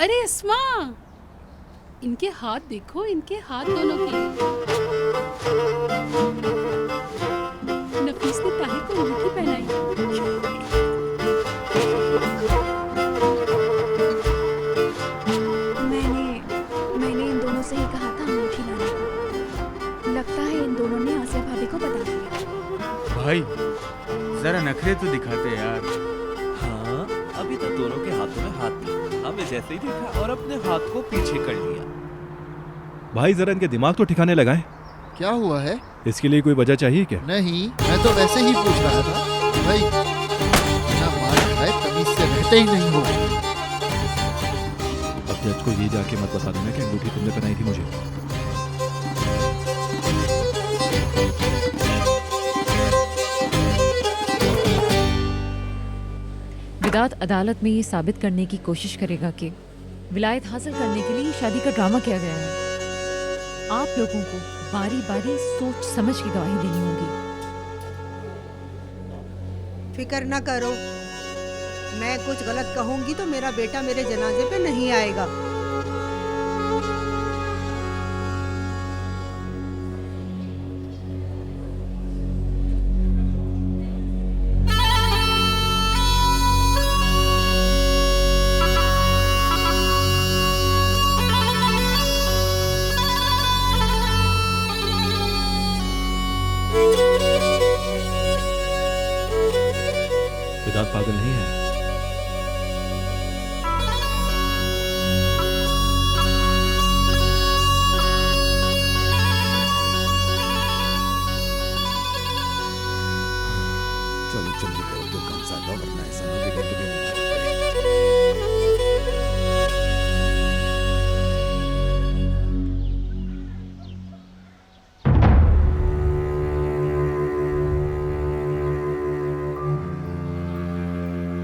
अरे अस्मा, इनके हाथ देखो, इनके हाथ दोनों के। नफीस ने ताहिर को अंगूठी पहनाई। मैंने इन दोनों से ही कहा था अंगूठी लाने को। लगता है इन दोनों ने आसिया भाभी को बता दिया। भाई जरा नखरे तो दिखाते यार। हाँ, अभी तो दोनों के हाथों में हाथ था। हमें जैसे ही देखा और अपने हाथ को पीछे कर लिया। भाई जरा इनके दिमाग तो ठिकाने लगाएं। क्या हुआ है? इसके लिए कोई वजह चाहिए क्या? नहीं, मैं तो वैसे ही पूछ रहा था भाई। बिना मार खाए तमीज से रहते ही नहीं हो। अब जज को ये जाके मत बता देना कि अंगूठी तुमने पहनाई थी मुझे। विदात अदालत में ये साबित करने की कोशिश करेगा कि विलायत हासिल करने के लिए शादी का ड्रामा किया गया है। आप लोगों को बारी बारी सोच समझ के गवाही देनी होगी। फिक्र न करो, मैं कुछ गलत कहूंगी तो मेरा बेटा मेरे जनाजे पे नहीं आएगा। विदात पागल नहीं है। चलो जल्दी करो तो काम साधा, वरना ऐसा ना बिगड़ के बीमार पड़े।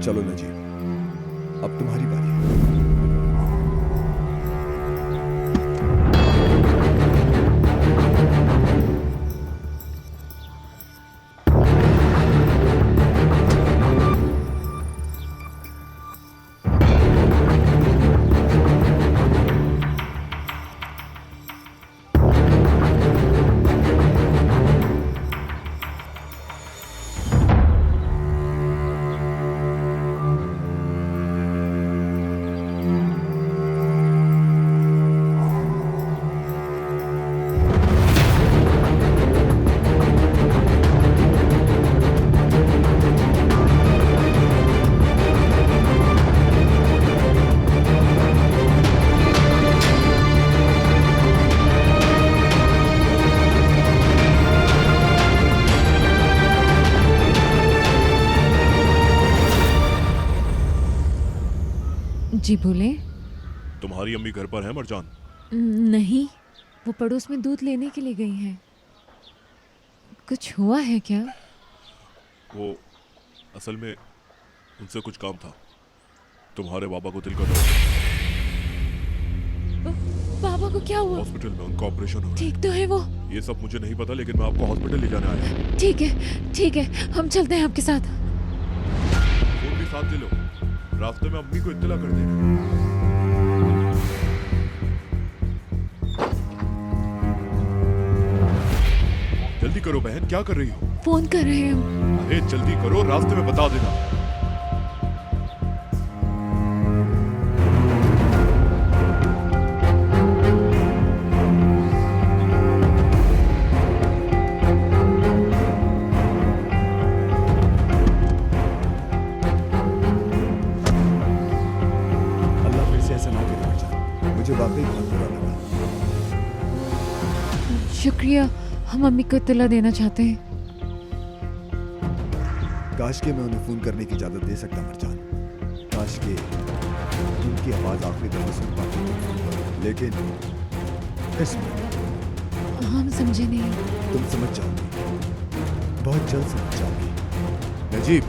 चलो नजीब, अब तुम्हारी बारी है। जी बोले। तुम्हारी अम्मी घर पर है मरजान? नहीं, वो पड़ोस में दूध लेने के लिए गई हैं। कुछ हुआ है क्या? वो असल में उनसे कुछ काम था। तुम्हारे बाबा को दिल का दर्द। बाबा को क्या हुआ? हॉस्पिटल में उनका ऑपरेशन हो रहा है। ठीक तो है वो? ये सब मुझे नहीं पता, लेकिन मैं आपको हॉस्पिटल ले जाने आया हूँ। ठीक है, हम चलते हैं आपके साथ। फोन भी साथ ले लो, रास्ते में अम्मी को इत्तला कर देना। जल्दी करो बहन, क्या कर रही हो? फोन कर रहे हैं हम। अरे जल्दी करो, रास्ते में बता देना। मुझे वाकई बहुत बुरा लगा। शुक्रिया, हम अम्मी को इत्तला देना चाहते हैं। काश के मैं उन्हें फोन करने की इजाजत दे सकता मरजान। काश के उनकी आवाज आखिरी दफा सुन पाता, लेकिन इसमें हम समझे नहीं। तुम समझ जाओगी, बहुत जल्द समझ जाओगी। नजीब,